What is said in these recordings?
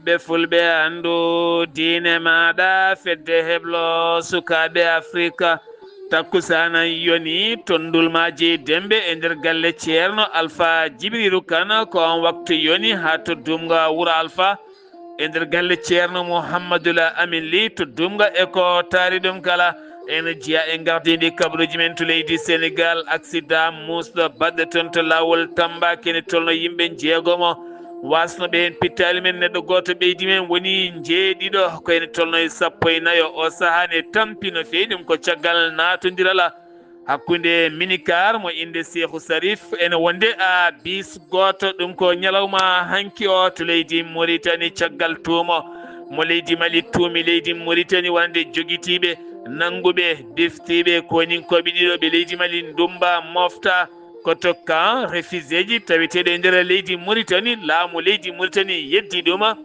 ɓiɓɓe fulɓe andu diine maɗa fedde heblo sukaɓe afrika takkusana yoni tondulmaji dembe e nder galle ceerno alpha djibriru kane ko on waktu yoni ha to dumga wuuro alpha e nder galle ceerno mouhammadoula amin ly to dumga eko taari ɗum kala ene jiiya e gardidi kabaruji men to leydi sénégal accident musɗo baɗɗo toon to lawol tamba kene tolno yimɓe jeegomo wasnoɓe hen pittali men neɗɗo goto ɓeydi men woni jeeɗiɗo ko ene tolno e 14 o saaha ne tampi no fewi ɗum ko caggal natodirala hakkude minicar mo inde Cheikhou Sarif ene wonde a bis goto ɗum ko ñalawma hanki o to leydi Mauritanie caggal tuumo mo leydi Mali tuumi leydi Mauritanie wonde joguitiɓe nanguɓe deftiɓe koninkoɓe ɗiɗo ɓe leydi Mali dumba mofta ko tokka réfugié ji taweteɗo e nder leydi Mauritanie laamu leydi Mauritanie yeddi ɗuma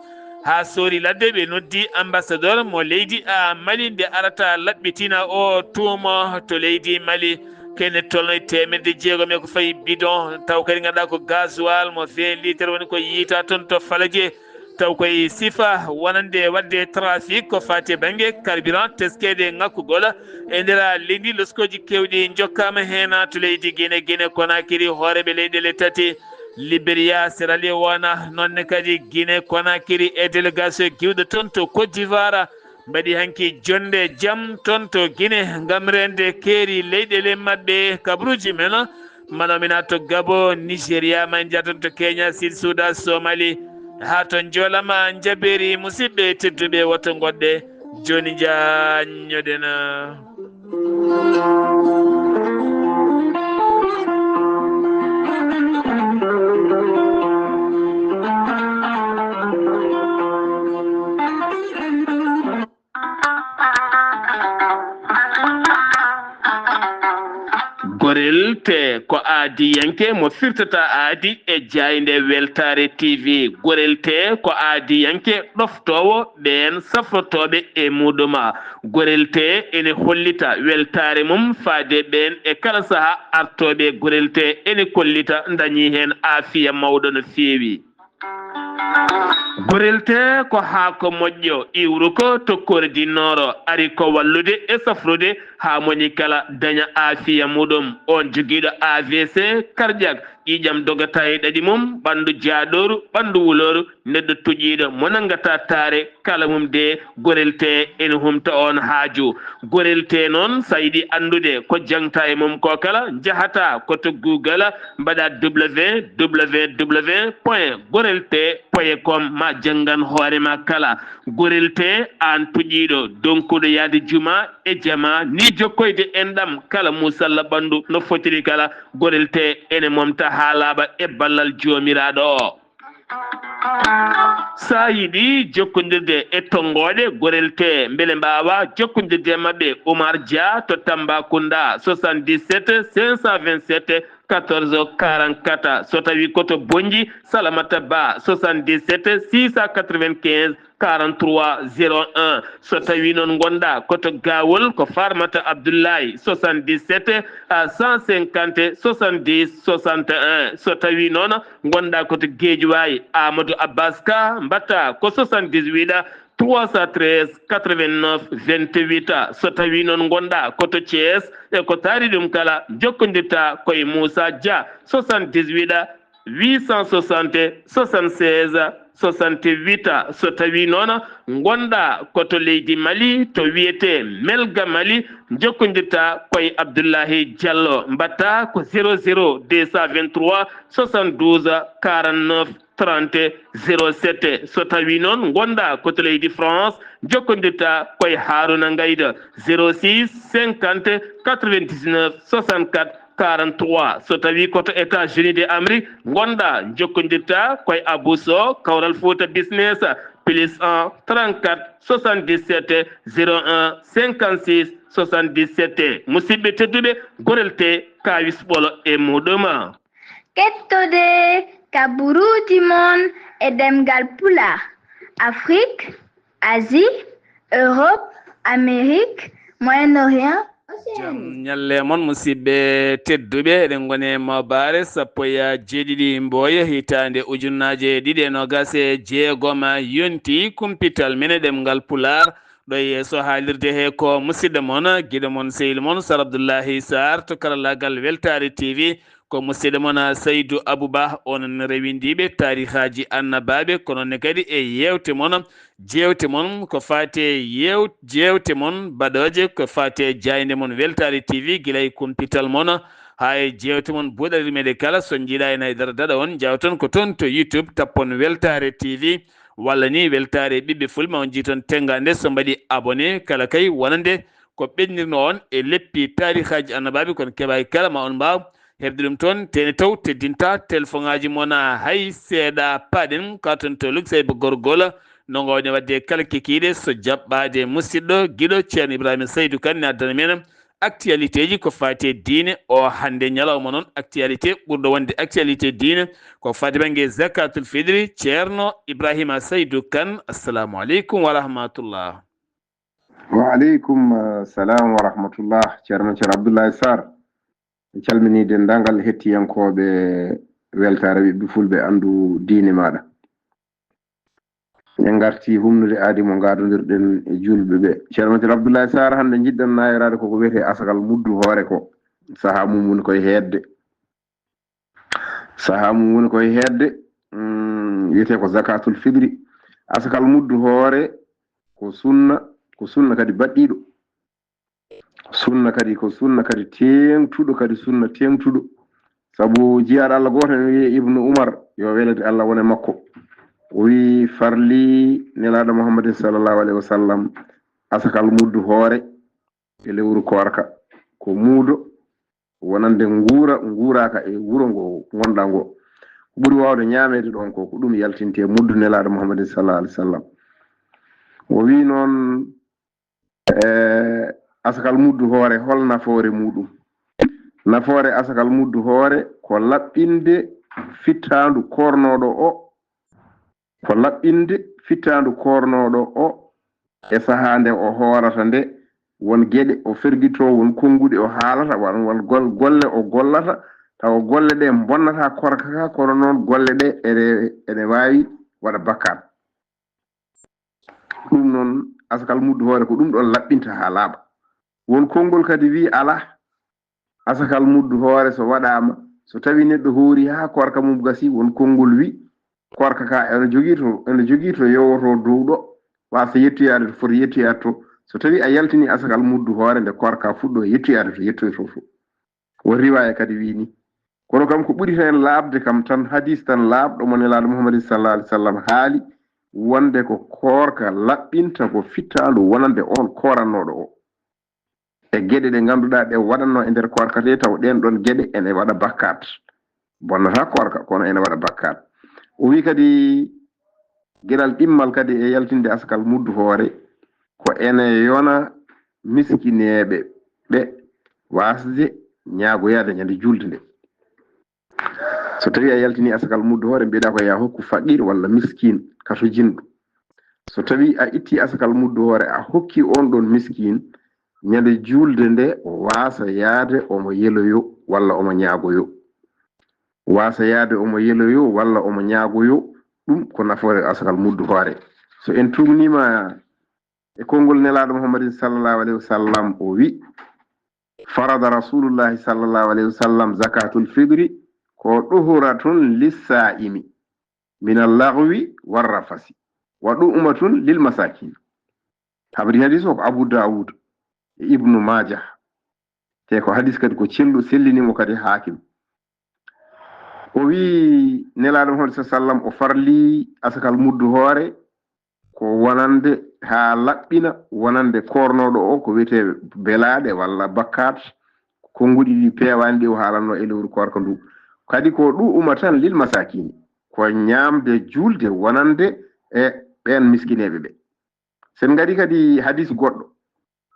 ha soori ladde ɓe noddi ambassadeur mo leydi Mali nde arata laɓɓitina o tuuma to leydi Mali kene tolno e 600 e ko fayi bidon taw kadi ganduɗa ko gasoil mo 20 litre woni ko yiita toon to Falaje taw koye sifa wonande wadde trafic ko fati banggue carburant teskede ngakkugol e nder leydi loskoji kewɗi jokkama hen to leydi Guinée Conakry hooreɓe leyɗele tati Libéria Sierra Leone nonne kadi Guinée Conakry e délégation giwɗo toon to Côte d'Ivoire mbaɗi hanki jonde jaam toon to Guinée gam rende keeri leyɗele mabɓe kabaruji men manomina to Gabon Nigéria ma jaton to Kenya Sud Soudan Somalie ha to joolama jaɓeri musidɓe tedduɓe woto goɗɗe joni jañoɗena gorel te ko aadi yanke mo firtata aadi e jayde weltare tv gorel te ko aadi yanke ɗoftowo ɓen safrotoɓe e muɗuma gorel te ene hollita weltare mum faade ɓen e kala saaha artoɓe gorel te ene kollita dañi hen aafiya mawɗo no feewi gorel te ko haako moƴƴo iwru ko tokkore dinnoro ari ko wallude e safrude ha moni kala daña aafiya muɗum on joguiɗo AVC cardiaque ƴiƴam dogata e ɗaɗi mum ɓandu jaaɗoru ɓandu wuloru neɗɗo tuƴiɗo mo nangata taare kala mum de gorel te ene humta on haaju gorel te noon sa yiɗi andude ko jangta e mum ko kala jahata koto Google mbaɗa www.gorelte.com ma jangan hoorema kala gorel te an tuƴiɗo donkuɗo yaade juma e jama ni jokkoyde enɗam kala musalla ɓandu no fotiri kala gorel te ene momta ha laaɓa e ballal jomiraɗo o sa yiɗi jokkodirde e tongoɗe gorel te beele mbawa jokkodirde mabɓe Oumar Dia to Tambacounda 77 527 14 44 so tawi koto Bonji Salamata Ba 77 695 43 01 so tawi noon gonɗa koto Gawol ko Farmata Abdoulaye 77 150 70 61 so tawi noon gonɗa koto Guédiawaye Amadou Abbas Ka mbatta ko 78 313 89 28 so tawi noon gonɗa koto Thiès e ko taari ɗum kala jokkodirta koye Moussa Dia 78 860 76 68 so tawi noon gonɗa koto leydi Mali to wiyete Melga Mali jokkodirta koye Abdoullahi Diallo mbatta ko 00 223 72 49 30 07 so tawi noon gonɗa koto leydi France jokkodirta koye Haruna Ngayda 06 50 99 64 43 so tawi koto États-Unis d'Amérique gonɗa jokkodirta koye Abousso Kawral Fouta Business +1 34 77 01 56 77 musidɓe tedduɓe gorel te kawis ɓolo e muɗum kettude kabaruji mon e ɗemgal pulaar Afrique, Asie, Europe, Amérique, Moyen-Orient jam nyalle mon musidɓe tedduɓe eɗen goni e mabare sappo e jeeɗiɗi mboya hitande ujunnaje ɗiɗi e nogas e jeegom yonti kumpital men ɗemgal pular ɗo yeeso haalirde he ko musidɗo moon guiɗo moon sehil moon Sar Abdoullahi Sarr to karallagal Weltare TV ko musidɗo moon Saydou Abouba onon rewindiɓe tarihaji annabaɓe kono ne kadi e yewte moon jewte moon ko fate jewte moon baɗoje ko fate jayde moon Weltare TV guilay kumpital moon hay jewte moon buuɗari meɗe kala so jiiɗa en haydara daɗa on jawton ko toon to YouTube tappon Weltare TV walla ni Weltare ɓiɓɓe fulɓe on jiiton tengade so mbaɗi abonné kala kay wonande ko ɓennirno on e leppi tarihaji annabaɓe kono keɓay kala ma on mbaw hebde ɗum toon tene taw teddinta téléphone ngaji moon hay seeɗa paaɗen katon to luksayba gorgol no gowne wadde kala kekiɗe so jaɓɓade musidɗo guiɗo ceerno Ibrahima Saydou Kane ne addana men actualité ji ko fate diine o hande ñalawma noon actualité ɓurɗo wonde actualité diine ko fate banggue zakatul fitri ceerno Ibrahima Saydou Kane assalamu aleykum wa rahmatullah. Wa aleykum salam wa rahmatullah. ceerno Abdoulaye Sarr e calmini dendagal hettiyankoɓe Weltare ɓiɓɓe fulɓe andu diine maɗa. en garti humnude aadi mo gadodirɗen e julɓe ɓe. ceerno Abdoulaye Sarr hande jiɗɗen nayirade koko wiyete asakal muddu hoore ko saaha mum woni koye hedde wiyete ko zakatul fitri. asakal muddu hoore ko sunna kadi baɗɗiɗo, sunna kadi tengtuɗo, kadi sunna tengtuɗo. sabu jiyaɗo Allah goto ne wiye Ibnu Umar yo welede Allah wone makko, o wi farli nelaɗo Muhammadin sallallahu alaihi wasallam asakal muddu hoore e lewru korka ko muudo wonande nguuraka e wuro ngo gonɗa ngo. ɓuri wawde ñamede ɗon ko ɗum yaltinte muddu nelaɗo Muhammadin sallallahu alaihi wasallam. o wi noon asakal muddu hoore hol nafoore muɗum. nafoore asakal muddu hoore ko laɓɓinde fittandu kornoɗo o e saha nde o hoorata nde, won gueɗe o ferguito, won konguɗe o haalata, won golle o gollata, taw golle ɗe bonnata korka ka, kono noon golle ɗe ene wawi waɗa bakkat. ɗum noon asakal muddu hoore ko ɗum ɗon laɓɓinta ha laaɓa. won konngol kadi wi ala, asakal muddu hoore so waɗama, so tawi neɗɗo hoori ha korka mum gasi, won konngol wi korka ka ene jogui to yowoto dow ɗo wasa yettoyade to foti yettoyade to. so tawi a yaltini asakal muddu hoore nde korka fuɗɗo yettoyade to yettoyto to. won riwaya kadi wi ni. kono kam ko ɓuri hen laabde kam tan hadis tan laaɓɗo mo nelaɗo Muhammadin sallallahu alaihi wasallam haali wonde ko korka laɓɓinta ko fittandu wonande on korannoɗo o e gueɗe ɗe ganduɗa ɗe waɗanno e nder korka te, taw ɗen ɗon gueɗe ene waɗa bakkat, bonnata korka kono ene waɗa bakkat. o wi kadi gueɗal ɗimmal kadi e yaltinde asakal muddu hoore ko ene yona miskineɓe ɓe wasde ñaagoyade ñande julde nde. so tawi a yaltini asakal muddu hoore mbiɗa ko ya hokku faqir walla miskin kato jinɗo. so tawi a itti asakal muddu hoore a hokki on ɗon miskin, ñande julde nde wasa yaade omo yeloyo walla omo ñaagoyo. ɗum ko nafoore asakal muddu hoore. so en tumnima e konngol nelaɗo Muhammadin sallallahu alaihi wasallam, o wi farada rasulullahi sallallahu alaihi wasallam zakatul fitri ko ɗuhuratun lissa'imi min allaghwi warrafasi wa ɗu'matun lil masakin. habri hadis o ko Abu Dawud e Ibnu Majah, te ko hadis kadi ko cellu sellinimo kadi Hakim. o wi nelaɗo Muhammad sallallahu alaihi wasallam o farli asakal muddu hoore ko wonande ha laɓɓina wonande kornoɗo o ko wiyete belaɗe walla bakkat, konguɗi ɗi pewani ɗi o haalanno e lewru korka ndu. kadi ko ɗu'uma tan lil masakini, ko ñamde julde wonande e ɓen miskineɓe ɓe. sen ngari kadi hadis goɗɗo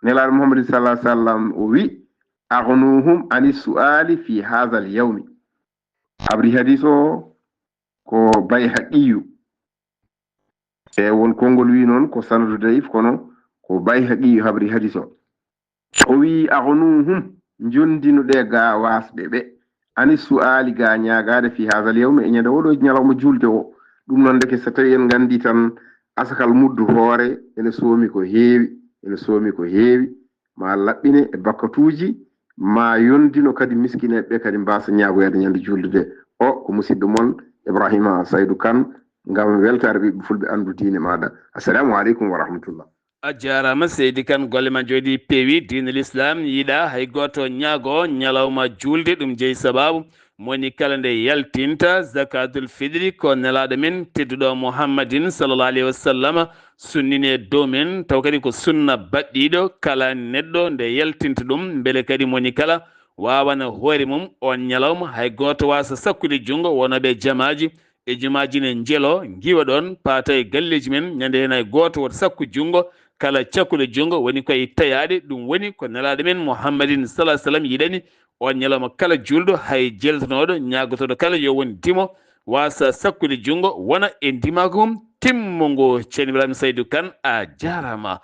nelaɗo Muhammad sallallahu alaihi wasallam o wi aghnuhum ani su'ali fi hadha al yawmi. abri hadis o ko Bayhaqiyu, e won konngol wi noon ko sanadu da'if, kono ko Bayhaqiyu habri hadis o. o wi aghnuhum jondinuɗe ga wasɓe ɓe ani su'ali ga ñagade fi hadal yawmi e ñande oɗo ñalawma julde o ɗum noon deke so tawi en gandi tan asakal muddu hoore ene soomi ko heewi ma laɓɓine e bakkatuji ma yondino kadi miskineɓe ɓe kadi mbasa ñagoyade ñande julde de o ko musidɗo moon Ibrahima Saydou Kane ngam weltare ɓiɓɓe fulɓe andu diine maɗa. Assalamu aleykum wa rahmatullah. a jarama seydi Kane golle ma jooɗi peewi diine l'islam yiiɗa hay goto ñaago ñalawma julde ɗum jeeyi sababu moni kala nde yaltinta zakatul fidri ko nelaɗo men tedduɗo Muhammadin sallallah alayhi wa sallam sunnine dow men taw kadi ko sunna baɗɗiɗo kala neɗɗo nde yaltinta ɗum beele kadi moni kala wawana hoore mum on ñalawma hay goto wasa sakkude junggo wonoɓe jamaji e jumaji ne jeelo giwa ɗon paata e galleji men ñande hen hay goto woto sakku junggo kala cakkude junggo woni koye tayade ɗum woni ko nelaɗo men Muhammadin sallah sallam yiɗani on ñalawma kala julɗo hay jeltonoɗo ñagotoɗo kala yo won dimo wasa sakkude junggo wona e dimako mum timmongo ceerno Ibrahima Saydou Kane a jarama.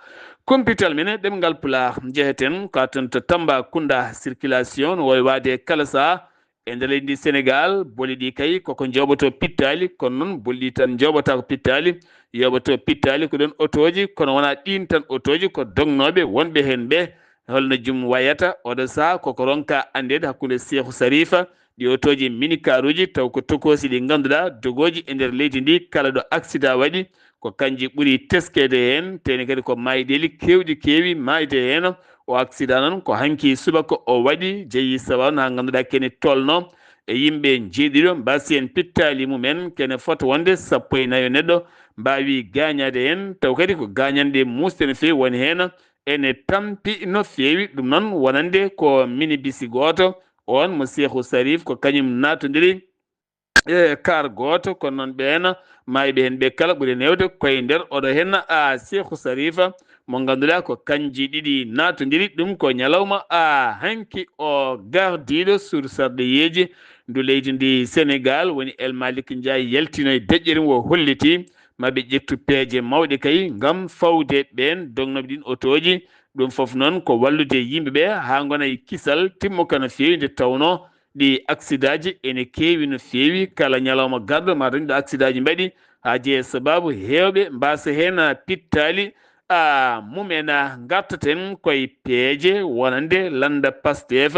Computal mine ɗemgal pulaar jeheten ko ton to Tambacounda circulation no wowi wade kala saha e nder leydi ndi Sénégal boli ɗi kay koko joɓoto pittali kono noon boli ɗi tan joɓota ko pittali yoɓoto pittali ko ɗon otoji kono wona ɗin tan otoji ko dognoɓe wonɓe hen ɓe holno jum wayata oɗo saha koko ronka andede hakkude Cheikhou Sarifa ɗi otoji mini karuji taw ko tokosi ɗi ganduɗa dogoji e nder leydi ndi kala ɗo accident waɗi ko kanji ɓuuri teskede hen teni kadi ko mayɗeli kewɗi keewi mayde hen o accident noon ko hanki subaka o waɗi jeeyi sababu ha ganduɗa kene tolno e yimɓe jeeɗiɗo mbasi en pittali mumen kene fota wonde 14 neɗɗo mbawi gañade hen taw kadi ko gañande musde no fewi woni hen ene tampi no fewi ɗum noon wonande ko mini bisi goto on mo Cheikhou Sarif ko kañum natodiri e kar goto kono noon ɓen mayɓe hen ɓe kala ɓuuri newde koye nder oɗo hen a Cheikhou Sarifa mo ganduɗa ko kanji ɗiɗi natodiri ɗum ko ñalawma hanki o gardiɗo sur sarɗeyeji ndu leydi ndi Sénégal woni El Malick Ndiaye yaltino e deƴƴere o holliti maɓe ƴettu peeje mawɗe kay ngam fawde ɓen dognoɓe ɗin otoji ɗum foof noon ko wallude yimɓeɓe ha gona e kisal timmoka no fewi nde tawno ɗi accident ji ene keewi no fewi kala ñalawma garɗo ma dañɗo accident ji mbaɗi ha jeeye sababu hewɓe mbasa hen pittali mumen gartaten koye peeje wonande landa Pastef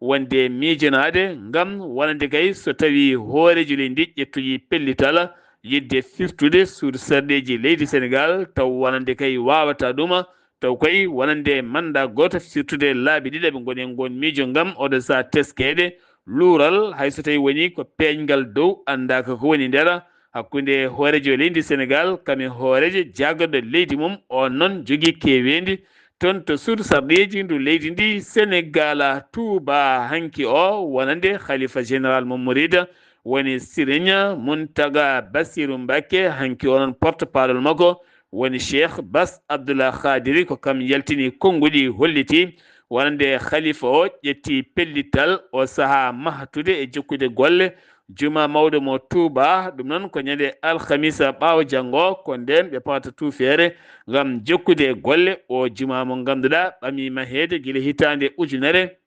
wonde miijanade ngam wonande kay so tawi hooreji leydi ndi ƴettoyi pellital yidde firtude suudu sarɗeji leydi Sénégal taw wonande kay wawata ɗum taw koy wonande manda goto firtude laabi ɗiɗi ɓe goni en gon miijo ngam oɗo sa teskede luural hayso tawi woni ko peeñgal dow andaka ko woni nder hakkude hoorejo leydi Sénégal kami hooreje jagorɗo leydi mum on noon jogui kewendi toon to suudu sarɗeji ndu leydi ndi Sénégal Touba hanki o wonande khalifa général mo Mouride woni Serigne Mountaga Bassirou Mbacké hanki onon porte parole makko woni Cheikh Bass Abdoulaye Khadiri ko kam yaltini konnguli holliti wonande khalifa o ƴetti pellital o saaha mahtude e jokkude golle juma mawɗo mo Touba ɗum noon ko ñande alhamisa ɓaawo janngo ko nden ɓe pawata tuufere ngam jokkude golle o juma mo ganduɗa ɓamima heede guila hitande ujunere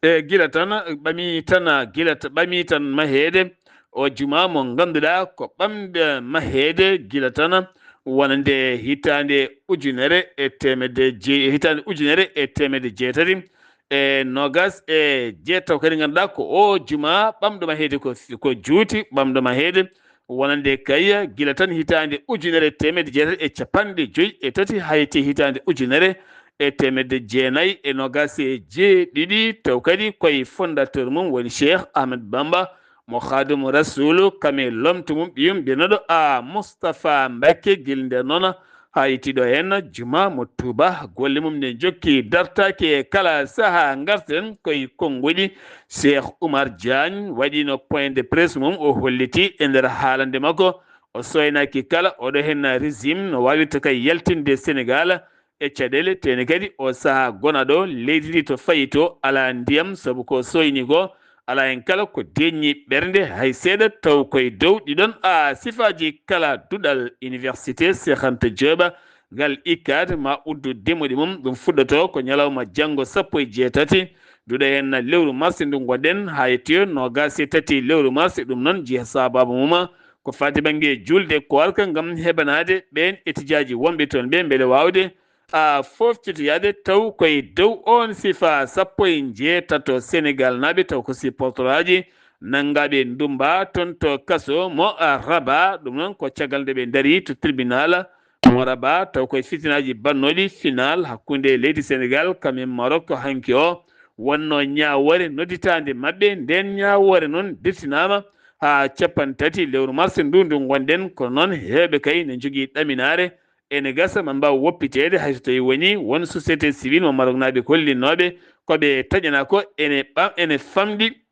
e guila tan ɓami tan mahede o juma mo ganduɗa ko ɓamde mahede guila tan wonande hitande ujunere e temedde jeetati e nogas e jeetaw kadi ganduɗa ko o juma ɓamɗo mahede ko juuti ɓamɗo mahede wonande kay guila tan hitande ujunere temedde jeetati e capanɗe joyyi e tati hayti hitande ujunere e temedde jeenayyi e nogas e jeeɗiɗi taw kadi koye fondateur mum woni Cheikh Ahmed Bamba mo khadimou rasulu kame lomto mum ɓiyum mbiyenoɗo Moustapha Mbacké guel nden noon ha yettiɗo hen juma mo Touba golle mum ne jokki dartaki e kala saaha garten koye konngoli Cheikh Oumar Diagne waɗino point de presse mum o holliti e nder haalande makko o soynaki kala oɗo hen régime no wawirta kay yaltinde Sénégal e caɗele tene kadi o saaha gona ɗo leydi ndi to fayi to ala ndiyam saabu ko soyni ko ala en kala ko deññi ɓernde hay seeɗa taw koye dow ɗiɗon sifaji kala duɗal université Cheikh Anta Diop ngal ICCAT ma uddu demude mum ɗum fuɗɗoto ko ñalawma janngo 17 duɗa hen lewru mars ndu gonɗen ha yettoyo 23 lewru mars ɗum noon jeeha sababu muma ko fati banggue julde korka ngam heɓanade ɓen étudiaji wonɓe toon ɓe beele wawde foftitoyade taw koye dow on sifa 17 Sénégal naɓe taw ko supporteraji nangaɓe ndumba toon to kaso mo Rabat ɗum noon ko caggal nde ɓe daari to tribunal mo Rabat taw koye fitinaji bannoɗi final hakkude leydi Sénégal kamen Maroc hanki o wonno ñawore nodditande mabɓe nden ñawore noon dirtinama ha 30 lewru mars ndu gonɗen kono noon heɓe kay ne jogui ɗaminare ene gasa ma mbaw woppitede hayso tawi woni won société civile mo Maroc naɓe kollinnoɓe koɓe taƴana ko ene famɗi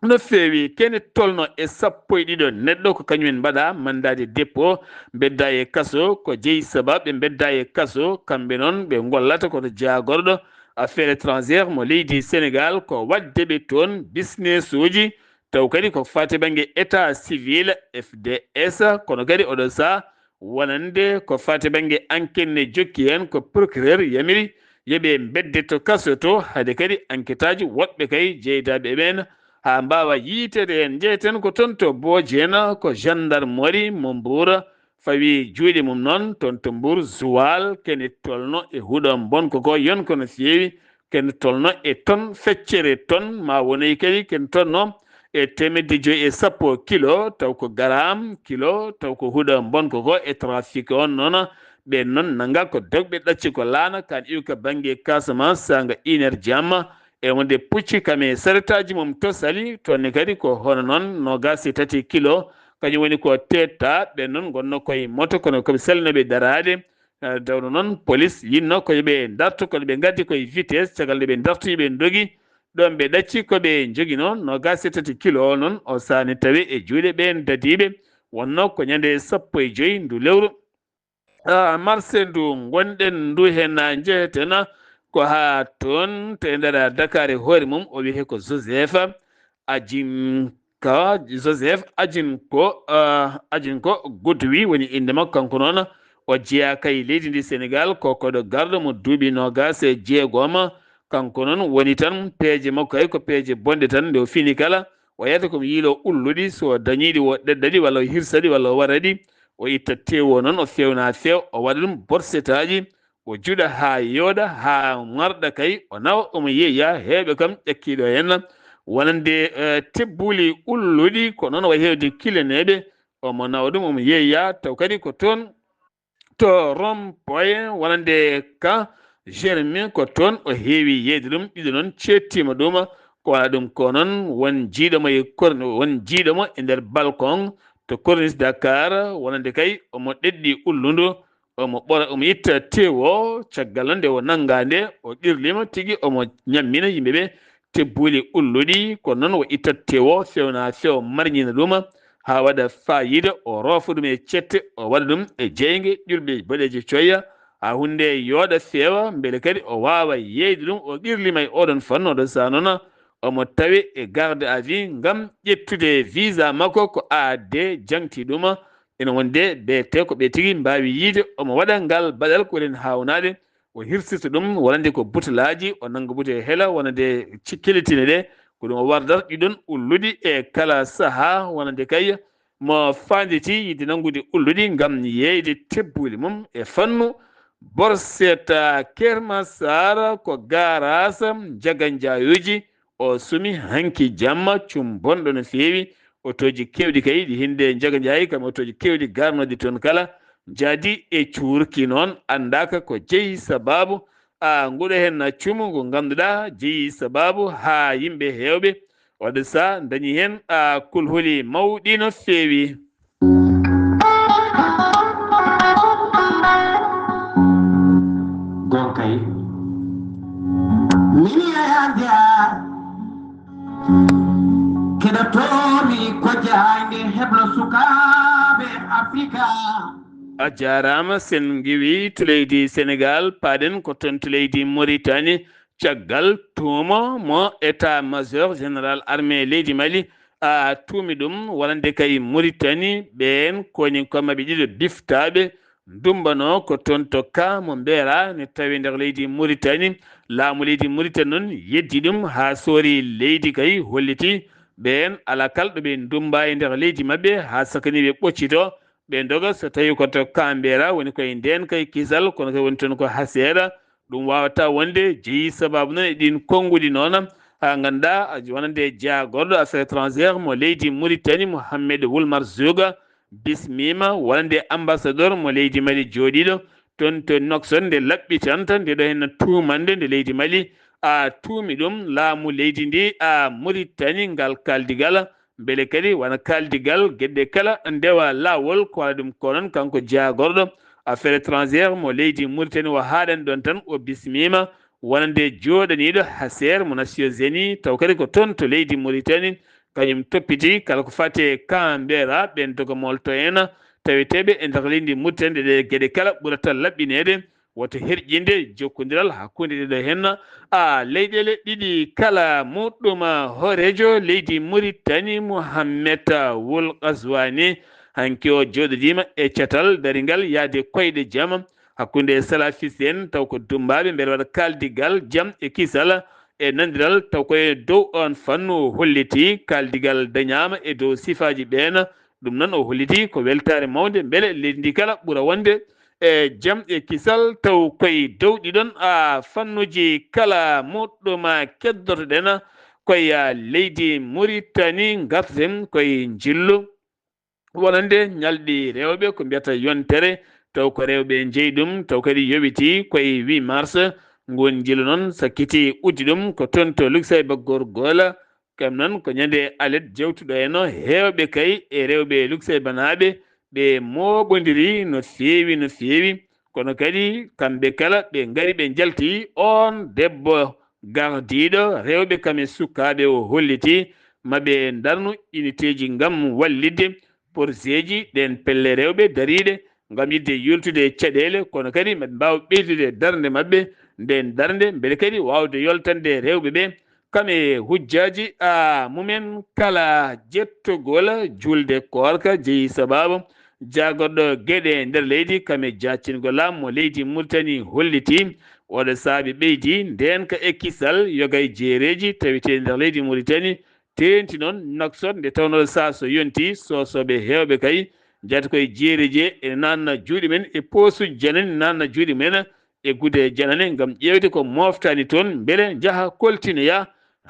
no feewi kene tolno e 12 neɗɗo ko kañumen mbaɗa mandade dépôt bedda e kaso ko jeeyi sabab ɓe bedda e kaso kamɓe noon ɓe gollata koto jagorɗo affaire étrangère mo leydi Sénégal ko wadde ɓe toon business uji taw kadi ko fati banggue état civil FDS kono kadi oɗo sa wonande ko fati banggue enquête ne jokki hen ko procureur yamiri yeɓe bedde to kaso to hade kadi enquête aji woɗɓe kay jeydaɓe ɓen ha mbawa yiitede hen jeeyten ko toon to Bodiena ko gendarmerie mo Mbour fawi juuɗe mum noon toon to Mbour Joal kene tolno e huuɗo bonko ko yonko no feewi kene tolno e tonne feccere tonne ma wonay kadi ken tonno e 110 kilo taw ko garam kilo taw ko huuɗo bonko ko e trafic on noon ɓe noon nanga ko dogɓe ɗacci ko laana kan iwi ko banggue Casamance sanga 1 jamma e wonde pucci kame saretaji mum to sali tonne kadi ko hono noon 23 kilo kañum woni ko tetta ɓe noon gonno koye moto kono koɓe salinoɓe darade dawno noon police yinno koye ɓe darto kono ɓe gaddi koye vitesse caggal nde ɓe dartoyi ɓe dogui ɗon ɓe ɗacci koɓe jogui noon 23 kilo o noon o sani tawi e juuɗe ɓen dadiɓe wonno ko ñande 15 ndu lewru mars ndu gonɗen ndu hen jeeyeten ko ha toon to e nder Dakar e hoore mum o wiye ko Joseph Ajinko Goudwi woni inde makko kanko noon o jeeya kay leydi ndi Sénégal ko koɗo garɗo mo duuɓi 26 kanko noon woni tan peeje makko hay ko peeje bonɗe tan nde o fini kala o yiyata komo yiilo ulluɗi so dañiɗi o ɗeɗɗaɗi walla o hirsaɗi walla o waɗaɗi o itta tewo noon o fewna few o waɗa ɗum borsetaji o juɗa ha yooɗa ha marɗa kay o nawa omo yeeya heeɓe kam ƴakkiɗo hen wonande tebbuli ulluɗi ko noon wayi hewde kilaneɓe omo nawa ɗum omo yeeya taw kadi ko toon to rond point wonande ka Germain ko toon o heewi yeyde ɗum ɗiɗo noon cettima ɗum ko waɗa ɗum ko noon won jiiɗomo e nder balcon to corniche Dakar wonande kay omo ɗeɗɗi ullundu omo itta tewo caggal nde o nanga nde o ɗirlima tigui omo ñammina yimɓeɓe tebbuli ulluɗi kono noon o itta tewo fewna few marñina ɗum ha waɗa fayida o roofa ɗum e cette o waɗa ɗum e jeygue ƴulɓe boɗeje coyya ha hunde yooɗa feewa beele kadi o wawa yeyde ɗum o ɗirlima e oɗon fannu oɗon saa noon omo tawi e garde à vue ngam ƴettude visa makko ko AD jangti ɗum ene wonde BT ko ɓe tigui mbawi yiide omo waɗa ngal baɗal ko woɗen hawnade o hirsita ɗum wonande ko butelaji o nanga buute heela wonande cikkilitine ɗe ko ɗum o wardata ɗiɗon ulluɗi e kala saaha wonande kay mo fanditi yidde nangude ulluɗi ngam yeyde tebbuli mum e fannu borseta Kermassar ko garage jaganjayoji o sumi hanki jamma cum bonɗo no feewi otoji kewɗi kay ɗi hinde jaganjayi kam otoji kewɗi garnoɗi toon kala jaadi e cuurki noon andaka ko jeeyi sababu nguɗo hen cumu ngu ganduɗa jeeyi sababu ha yimɓe hewɓe waɗa sa dañi hen kulhuli mawɗi no feewi. gonkay mini yaya keɗotomi ko jahande heblo sukaɓe Afrika a jarama sen giwi to leydi Sénégal paɗen ko toon to leydi Mauritanie caggal tuuma mo état major général armée leydi Mali tuumi ɗum wonande kay Mauritanie ɓen koni komaɓe ɗiɗo biftaɓe dumbano ko ton to kamo mbera ne tawi nder leydi Mauritanie laamu leydi Mauritanie non yeddi ɗum ha soori leydi kay holliti ɓen ala kalɗo ɓe dumba e nder leydi mabɓe ha sakani ɓe ɓoccito ɓe doga so tawi koto kambera woni koye nden kay kisal kono kay woni toon ko ha seeɗa ɗum wawata wonde jeeyi sababu noon e ɗin konngudi noon ha ganduɗa wonande jagorɗo affaire étrangére mo leydi Mauritanie Mohamed Ould Marzouga bismima wonande ambassadeur mo leydi Mali jooɗiɗo toon to Nouakchott nde laɓɓitanta nde ɗo henna tumande nde leydi Mali tuumi ɗum laamu leydi ndi Mauritanie ngal kaldigal beele kadi wona kaldigal gueɗɗe kala ndewa lawol ko waɗa ɗum ko noon kanko jagorɗo affaire étrangére mo leydi Mauritanie o haaɗani ɗon tan o bismima wonande joɗaniɗo haser mo Nations Unies taw kadi ko toon to leydi Mauritanie kañum toppiti kala ko fate Canberra ɓen doga molto en taweteɓe e nder leydi Mauritanie ɗe gueɗe kala ɓurata laɓɓinede woto herƴinde jokkodiral hakkude ɗeɗo henna leyɗele ɗiɗi kala muɗɗum horejo leydi Mauritanie Mohamed Ould Ghazouani hanki o joɗodima e catal daringal yaade koyɗe jaam hakkude salafiste en taw ko dumbaɓe mbeɗa waɗa kaldigal jaam e kisal e nandiral taw koye dow on fannu holliti kaldigal dañama e dow sifaji ɓen ɗum noon o holliti ko weltare mawde beele leydi ndi kala ɓuura wonde e jaam e kisal taw koye dow ɗiɗon fannuji kala muɗɗum keddotoɗen koye leydi Mauritanie garten koye jillu wonande ñalɗi rewɓe ko mbiyata yontere taw ko rewɓe jeeyi ɗum taw kadi yoɓiti koye 8 mars ngon jillu noon sakkiti uddi ɗum ko toon to Luxembourg gorgola kam noon ko ñande alet jewtuɗo eno hewɓe kay e rewɓe Luxembourg naɓe ɓe moɓodiri no feewi kono kadi kamɓe kala ɓe ngari ɓe jalti on debbo gardiɗo rewɓe kame sukaɓe o holliti maɓe darnu unité ji ngam wallidde projet ji ɗen pelle rewɓe dariɗe ngam yidde yoltude caɗele kono kadi maɓe mbawa ɓeydude darde mabɓe nden darde beele kadi wawde yoltande rewɓe ɓe kame hujjaji mumen kala jettogol julde korka jeeyi sababu jagorɗo gueɗe nder leydi kame jaccingol laamu mo leydi Mauritanie holliti oɗo saabi ɓeydi nden ka ekkisal yogay jeereji tawite nder leydi Mauritanie tenti noon Nouakchott nde tawno sa so yonti sosoɓe hewɓe kay jati koye jeereji e nanna juuɗe men e posuji janani nanna juuɗe men e gude janane ngam ƴewde ko moftani toon beele jaaha koltinoya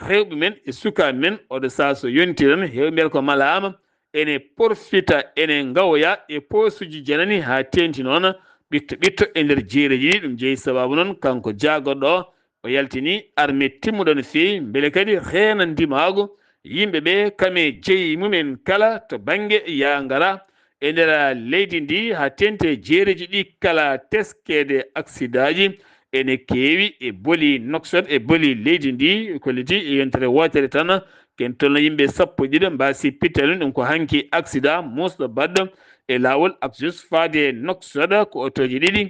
rewɓe men e sukaɓe men oɗo saa so yonti tan hewɓe mbiyata ko malama ene profita ene gawoya e posuji janani ha tenti noon ɓitto e nder jeereji ɗi ɗum jeeyi sababu noon kanko jagorɗo o yaltini armé timmuɗo no feewi beele kadi reena ndimago yimɓeɓe kame jeeyi mumen kala to banggue ya ngara e nder leydi ndi ha tente jeereji ɗi kala teskede accident ji ene keewi e booli Nouakchott e booli leydi ndi kolliti e yontere wotere tan ken tolno yimɓe sappo ɗiɗo mbasi pittalen ɗum ko hanki accident musɗo baɗɗo e lawol abjus faade Nouakchott ko otoji ɗiɗi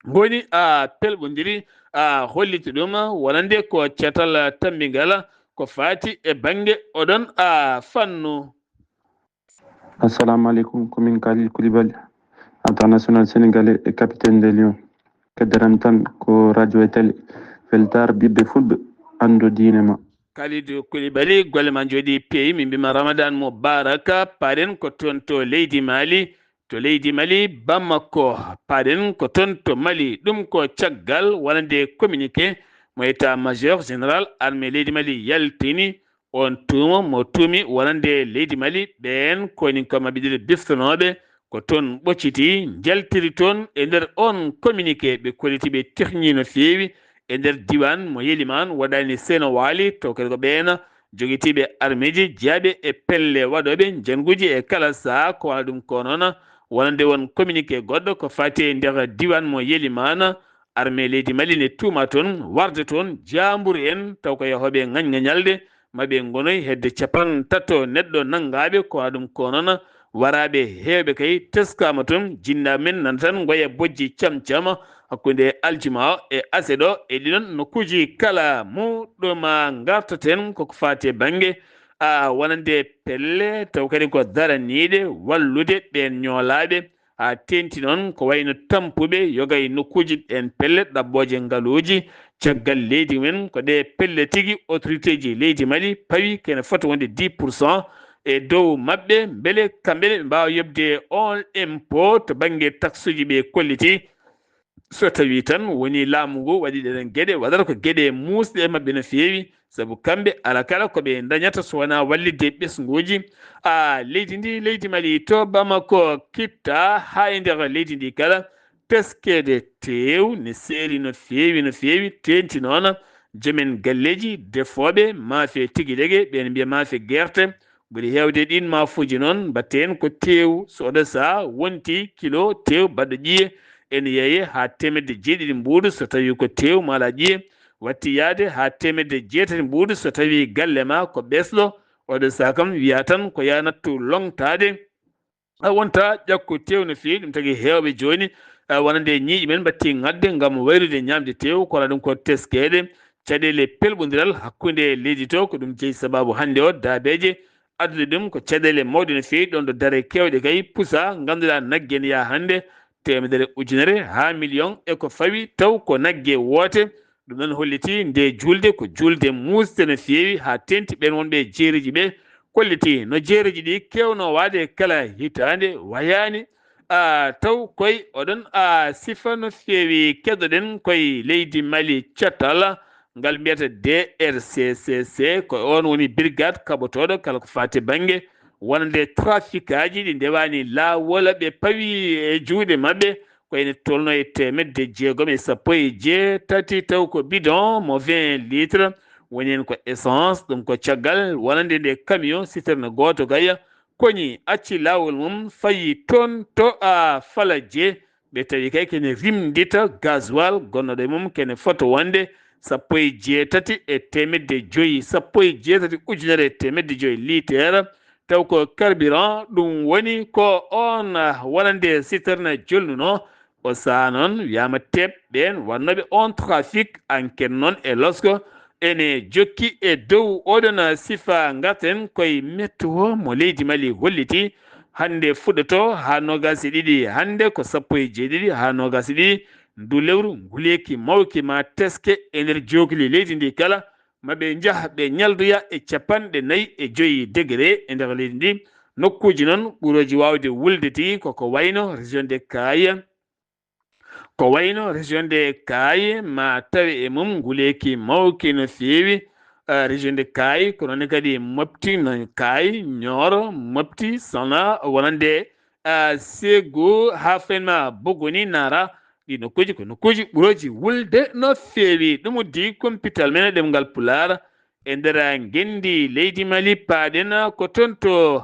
goni pelɓodiri holliti ɗum wonande ko catal tambigal ko fati e banggue oɗon fannu. Assalamu alaikum, komin Khalil Koulibaly, international sénégalais et capitaine des Lions. Kaddaram tan ko radio e télé feltar ɓiɓɓe fulɓe ando diine ma. Khalidou Koulibaly golle ma jooɗi peewi min mbima Ramadan mo baraka paɗen ko toon to leydi Mali Bamako paɗen ko toon to Mali ɗum ko caggal wonande communiqué mo état major général armée leydi Mali yaltini on tuuma mo tuumi wonande leydi Mali ɓen koni ko maɓɓe ɗiɗo biftanoɓe ko toon ɓocciti jaltiri toon e nder on communiqué ɓe kolliti ɓe tehni no feewi e nder diwan mo yeliman waɗani seno waali to kadi ko ɓeena joguitiɓe armée ji jeeyaɓe e pelle waɗoɓe janguji e kala saha ko wona ɗum ko noon wonande won communiqué goɗɗo ko fati e nder diwan mo yelimana armée leydi Mali ne tuuma toon warde toon jamburu en taw ko yahoɓe ŋañŋañalde maɓe gonoy hedde 50 neɗɗo nanggaɓe ko wona ɗum ko noon waraɓe hewɓe kay teskama toon jinnaɓe men nana tan goya bojji camcama hakkude aljuma o e aseɗo e ɗiɗon nokkuji kala muɗum gartaten koko fati banggue wonande pelle taw kadi ko daraniɗe wallude ɓen ñoolaɓe ha tenti noon ko wayno tampuɓe yoga e nokkuji en pelle ɗabboje ngaloji caggal leydi men ko ɗe pelle tigi autorité ji leydi Mali pawi kene fota wonde 10% e dow maɓɓe beele kamɓene ɓe mbawa yobde on impôt to banggue taxe uji ɓe kolliti so tawi tan woni laamu ngu waɗi ɗeɗen gueɗe waɗata ko gueɗe musɗe e mabɓe no fewi saabu kamɓe ala kala koɓe dañata so wona wallidde ɓesguji leydi ndi leydi Mali to Bamako kitta ha e nder leydi ndi kala teskede tew ne seeri no fewi tenti noon joomen galleji defoɓe maafe tigui ɗegue ɓen mbiya maafe guerte ɓuri hewde ɗin maafuji noon mbatten ko tew soɗa sa wonti kilo tew baɗɗo ƴiye ene yeeye ha temedde jeeɗiɗi mbuuɗu so tawi ko tew mala ƴiye watti yaade ha temedde jeetati mbuuɗu so tawi galle ma ko ɓesɗo oɗo saaha kam wiya tan ko yanattu longtade wonta ƴakko tew no fewi ɗum tagui hewɓe joni wonande ñiiƴe men batti ngadde gam wayrude ñamde tew kono ɗum ko teskede caɗele pelɓodiral hakkude leydi to ko ɗum jeeyi sababu hande o daabeje addude ɗum ko caɗele mawɗe no fewi ɗon ɗo daare kewɗe kay pusa ganduɗa naggue ne yaa hande temedere ujunere ha million e ko fawi taw ko naggue woote ɗum noon holliti nde julde ko julde musde no fewi ha tenti ɓen wonɓe jeeriji ɓe kolliti no jeeriji ɗi kewno waade kala hitande wayani taw koye oɗon sifa no fewi keɗoɗen koye leydi Mali cettal ngal mbiyata DRCCC ko on woni brigade kaɓotoɗo kala ko fati banggue wonande trafic aji ɗi ndewani lawol ɓe pawi e juuɗe mabɓe koyene tolno e temedde jeegom e sappo e jeetati taw ko bidon mo 20 litres woni hen ko essence ɗum ko caggal wonande nde camion citerne goto gaya koñi acci lawol mum fayi toon to fala jee ɓe tawi kay kene rimdita gasoil gonnoɗo e mum kene foto wonde sappo e jeetati e temedde joyyi sappo e jeetati ujunere e temedde joyyi litere taw ko carburant ɗum woni ko on wonande citerne jolnuno o saaha noon wiyama teɓ ɓen wannoɓe on trafic enquête noon e losko ene jokki e dow oɗon sifa garten koye météo mo leydi Mali holliti hande fuɗɗoto ha nogas e ɗiɗi hande ko sappo e jeeɗiɗi ha nogas e ɗiɗi ndu lewru nguleyki mawki ma teske e nder jogli leydi ndi kala maɓe jaaha ɓe ñaldoya e 45 degré e nder leydi ndi nokkuji noon ɓuuroji wawde wuldeti koko wayno région de Kaaya ko wayno région de Kaye ma tawi e mum nguleyki mawki no fewi région de Kaye ko noon kadi mofti no Kaye Nioro mofti Sana wonande Ségou ha fenma Bogoni Nara ɗi nokkuji ko nokkuji ɓuroji wulde no fewi ɗum uddi kompital men ɗemgal Pulaar e nder gendi leydi Mali paaɗen ko toon to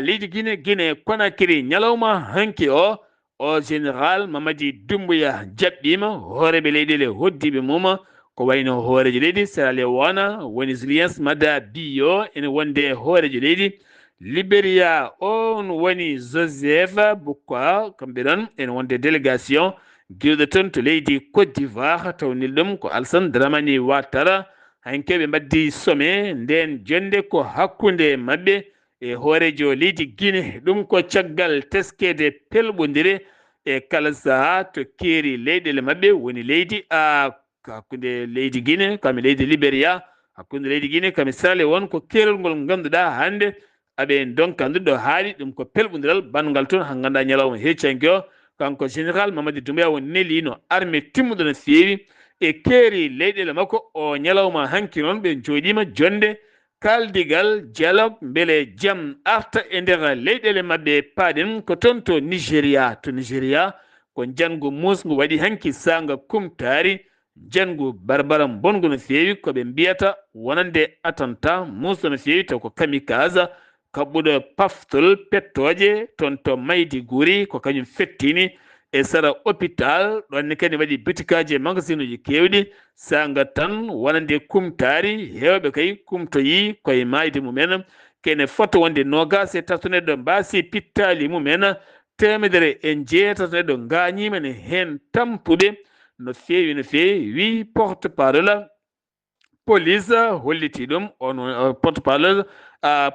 leydi Guinée Conakry ñalawma hanki o général Mamadi Doumbouya jaɓɓima hooreɓe leyɗele hoddiɓe mum ko wayno hoorejo leydi Sierra Leone woni Julius Maada Bio ene wonde hoorejo leydi Libéria on woni Joseph Boukwa kamɓe ɗon ene wonde délégation giwɗo toon to leydi Côte d'Ivoire tawnil ɗum ko Alassane Dramani Ouattara hanke ɓe mbaddi some nden jonde ko hakkude maɓɓe e hoorejo leydi Guinée ɗum ko caggal teskede pelɓodire e kala saha to keeri leyɗele maɓɓe woni leydi hakkude leydi Guinée kami leydi Libéria hakkude leydi Guinée kami Sierra Leone ko keerol ngol ganduɗa hande aɓe donkanduɗo haali ɗum ko pelɓodiral bangal toon ha ganduɗa ñalawma heccanki o kanko général Mamadi Doumbouya woni nelino armé timmuɗo no fewi e keeri leyɗele makko o ñalawma hanki noon ɓe jooɗima jonde kaldigal dialogue beele jaam arta e nder leyɗele maɓɓe paaɗen ko toon to Nigéria ko jangu musgu waɗi hanki sanga kumtari jangu barbara bongu no fewi koɓe mbiyata wonande attentat musɗo no fewi taw ko kamikaze kaɓɓuɗo paftol pettoje toon to Maiduguri ko kañum fettini e sara hôpital ɗonne kadi waɗi bitikaji e magasin uji kewɗi sanga tan wonande kumtari hewɓe kay kumtoyi koye mayde mumen kene foto wonde nogas e tato neɗɗo mbasi pittali mumen temedere e jeetato neɗɗo gañima ne hen tampuɓe no fewi wi porte parole police holliti ɗum on porte parole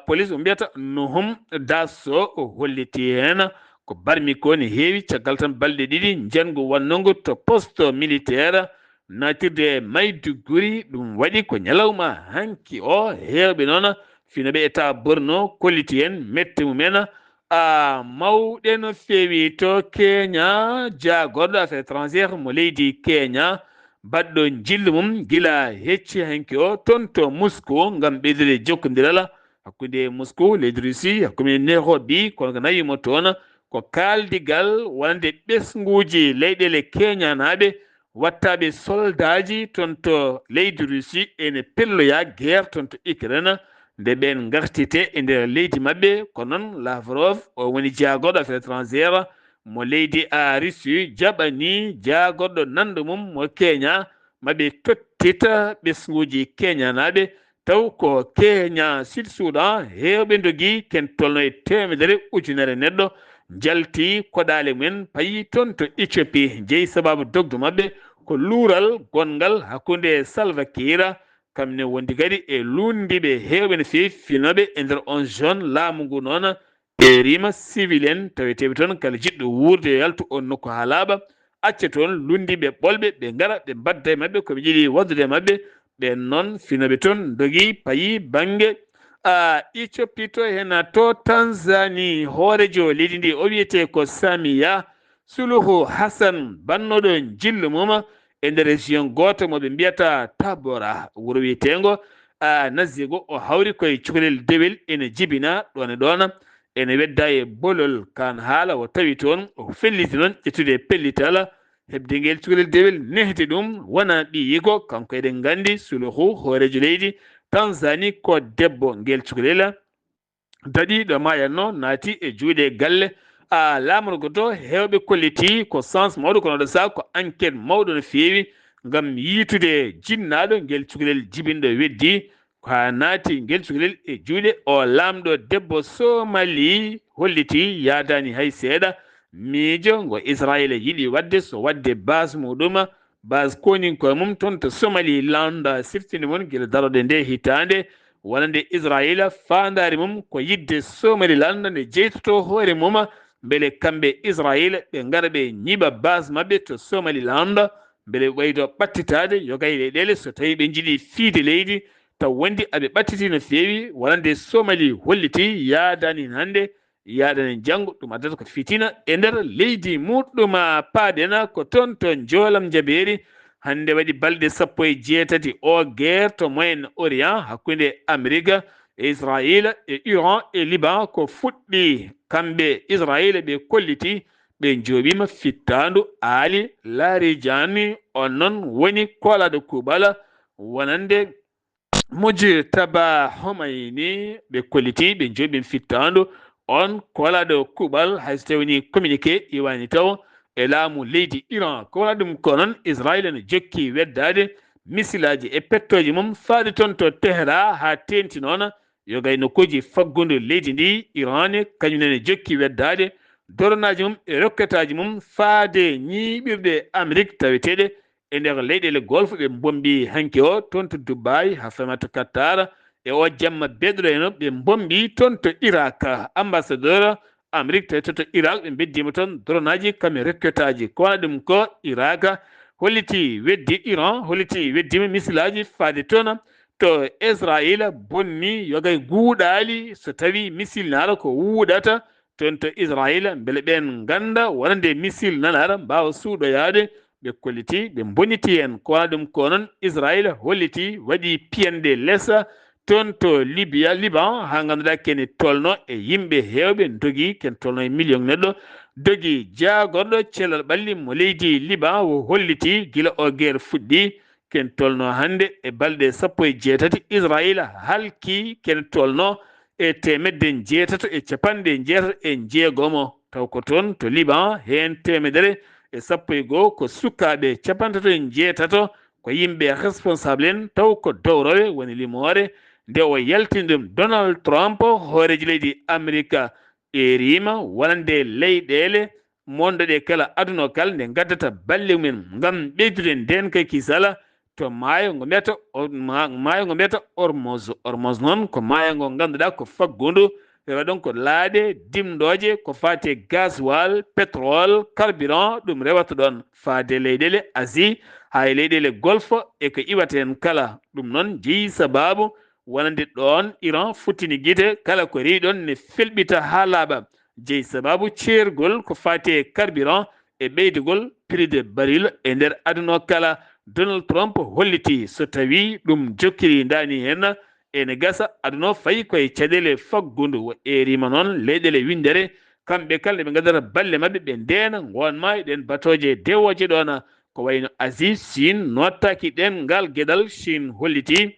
police o mbiyata Nuhum Dasso o holliti hen ko barmi ko ne heewi caggal tan balɗe ɗiɗi jango wannongo to poste militaire natirde Maiduguri ɗum waɗi ko ñalawma hanki o heewɓe noon finoɓe état Borno kolliti en metti mumen mawɗe no feewi to Kenya jagorɗo affaire étrangére mo leydi Kenya baɗɗo jillu mum gila hecci hanki o toon to Moscou ngam ɓeydude jokkodirala hakkude Moscou leydi Russie hakkude Nairobi kono ko nayimo toon ko kaldigal wonde ɓesguji leyɗele Kenya naɓe wattaɓe soldaji toon to leydi Russie ene pelloya guerre toon to Ukraine nde ɓen gartite e nder leydi maɓɓe ko noon Lavrov o woni jagorɗo affaire étrangére mo leydi Russie jaɓani jagorɗo nanɗo mum mo Kenya maɓe tottita ɓesguji Kenya naɓe taw ko Kenya Sud Sudan hewɓe dogui ken tolno e temedere ujunere neɗɗo jalti koɗale mumen payi toon to Éthiopie jeeyi sababu dogdu maɓɓe ko luural gongal hakkude Salva Kiir kamne wondi kadi e lundiɓe hewɓe no fewi finoɓe e nder on zone laamu ngu noon e rima civil en taweteɓe toon kala jiɗɗo wurde e yaltu on nokku ha laaɓa acca toon lundiɓe ɓolɓe ɓe gara ɓe mbadda e maɓɓe koɓe jiiɗi waddude e maɓɓe ɓen noon finoɓe toon dogui payi banggue Éthiopie to hen to Tanzanie hoorejo leydi ndi o wiyete ko Samia Suluhu Hassan bannoɗo jillu mum e nder région goto moɓe mbiyata Tabora wuro wiyetengo Nazigo o hawri koye cukalel dewel ene jibina ɗon e ɗon ene wedda e bolol kan haala o tawi toon o felliti noon ƴettude pellital hebde ngel cukalel dewel nehde ɗum wona ɓiyigo kanko eɗen gandi Suluhu hoorejo leydi Tanzanie ko debbo ngel cukalel daɗi ɗo mayanno naati e juuɗe galle laamorgo to hewɓe kolliti ko sens mawɗo kono ɗo sa ko enquête mawɗo no feewi ngam yiitude jinnaɗo ngel cukalel jibinɗo weddi ko ha naati ngel cukalel e juuɗe o lamɗo debbo Somali holliti yadani hay seeɗa miijo ngo Israël yiɗi wadde so wadde base muɗum base koninkoye mum toon to Somaliland siftinde mum guila daroɗe nde hitande wonande Israël fandare mum ko yidde Somaliland nde jeytoto hoore mum beele kamɓe Israël ɓe gara ɓe ñiɓa base maɓɓe to Somaliland beele ɓeydo ɓattitade yogay leyɗele so tawi ɓe jiiɗi fiide leydi taw wondi aɓe ɓattiti no feewi wonande Somali holliti yaadani hande yaadani janggo ɗum addata ko fitina e nder leydi muɗɗum paaɗen ko toon to Joolam Jabeeri hande waɗi balɗe 18 o guerre to Moyen Orient hakkude Amérique e Israël e Iran e Liban ko fuɗɗi kamɓe Israël ɓe kolliti ɓe jooɓima fittandu aali Larijani on noon woni kolaɗo kuuɓal wonande Mujtaba Khomeini ɓe kolliti ɓe jooɓi fittandu on kolaɗo kuuɓal hayso tawini communiqué iwani taw e laamu leydi Iran ko wona ɗum ko noon Israël ne jokki weddade misilaji e pettoji mum faade toon to Tehra ha tenti noon yogay nokkuji faggudu leydi ndi Iran kañum nene jokki weddade doronaji mum e rokketaji mum faade ñiɓirɗe Amérique taweteɗe e nder leyɗele golfe ɓe bombi hanki o toon to Dubai ha famata Qatar e o jamma beɗɗo eno ɓe bombi toon to Irak ambassadeur Amérique tawi to Irak ɓe beddima toon doronaji kamɓe rokketaji ko wona ɗum ko Irak holliti weddi Iran holliti weddima misilaji faade toon to Israël bonni yogay guuɗali so tawi misil nara ko wuuɗata toon to Israël beele ɓen ganda wonande misil nanara mbawa suuɗoyade ɓe kolliti ɓe boniti en ko wona ɗum ko noon Israël holliti waɗi piyande lessa toon to Liban ha ganduɗa kene tolno e yimɓe hewɓe dogui ken tolno e million neɗɗo dogui jagorɗo cellal ɓalli mo leydi Liban o holliti guila o guerre fuɗɗi ken tolno hande e balɗe 18 Israël halki ken tolno e temedde 8 taw ko toon to Liban hen temedere e 11 ko sukaɓe 98 ko yimɓe responsable en taw ko dowroɓe woni limore nde o yaltini Donald Trump hooreji leydi Amérique e rima wonande leyɗele mondoɗe kala aduna kala nde gaddata balle mumen ngam ɓeydude nden kay kisala to maayo ngo mbiyata Ormuz noon ko maayo ngo ganduɗa ko faggudu rewa ɗon ko laaɗe dimɗoje ko fate gasoil pétrole carburant ɗum rewata ɗon faade leyɗele Asie ha e leyɗele golfe e ko iwata hen kala ɗum noon jeeyi sababu wonande ɗon Iran futtini guite kala ko rewi ɗon ne felɓita ha laaɓa jeeyi sababu ceergol ko fate carburant e ɓeydugol prix de baril e nder aduna kala. Donald Trump holliti so tawi ɗum jokkiri dani hen ene gasa aduna fayi koye caɗele faggudu o erima noon leyɗele windere kamɓe kala ɓe gadara balle mabɓe ɓe ndena gonma ɗen batoje dewoje ɗon ko wayno Asie Chine nottaki ɗen ngal gueɗal Chine holliti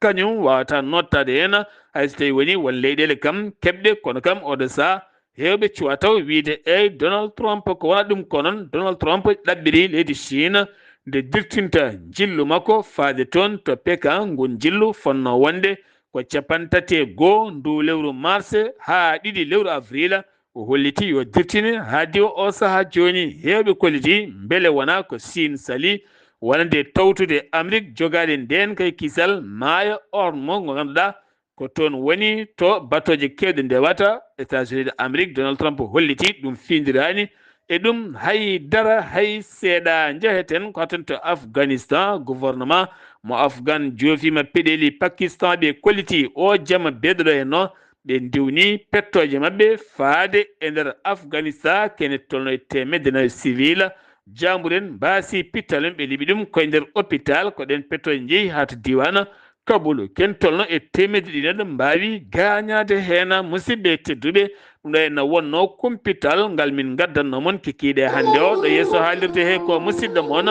kañum wawata nottade hen hayso tawi woni won leyɗele kam keɓɗe kono kam oɗo saha hewɓe cuwa taw wiide eyyi Donald Trump ko wona ɗum ko noon Donald Trump ɗaɓɓiri leydi Chine nde dirtinta jillu makko faade toon to Pékin ngun jillu fonno wonde ko 31 ndu lewru mars ha 2 lewru avril o holliti yo dirtine haadi o saha joni hewɓe kolliti beele wona ko Chine sali wonande tawtude Amérique jogade nden kay kisal maayo Ormo ngo ganduɗa ko toon woni to batoje kewɗe ndewata États-Unis de Amérique. Donald Trump holliti ɗum findirani e ɗum haydara hay seeɗa jeheten ko haten to Afghanistan gouvernement mo Afghan joofima peɗeli Pakistan ɓe kolliti o jamma beɗoɗo hen no ɓe ndiwni pettoje mabɓe faade e nder Afghanistan kene tolno e temedde nayi civil jamburen mbasi pittalum ɓe liɓi ɗum koye nder hôpital ko ɗen pettoje jeeyi ha to diwan Kabul ken tolno e temedde ɗiɗi mbawi gañade hen musidɓe tedduɓe ɗum ɗo henno wonno kumpital ngal min gaddanno mon kikiɗe hande o ɗo yesso haalirde he ko musidɗo moon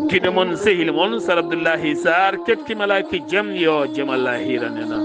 kiɗo moon sehil moon Sar Abdoullahi Sarr kettimalaki jaam yo jaam Allah hiranena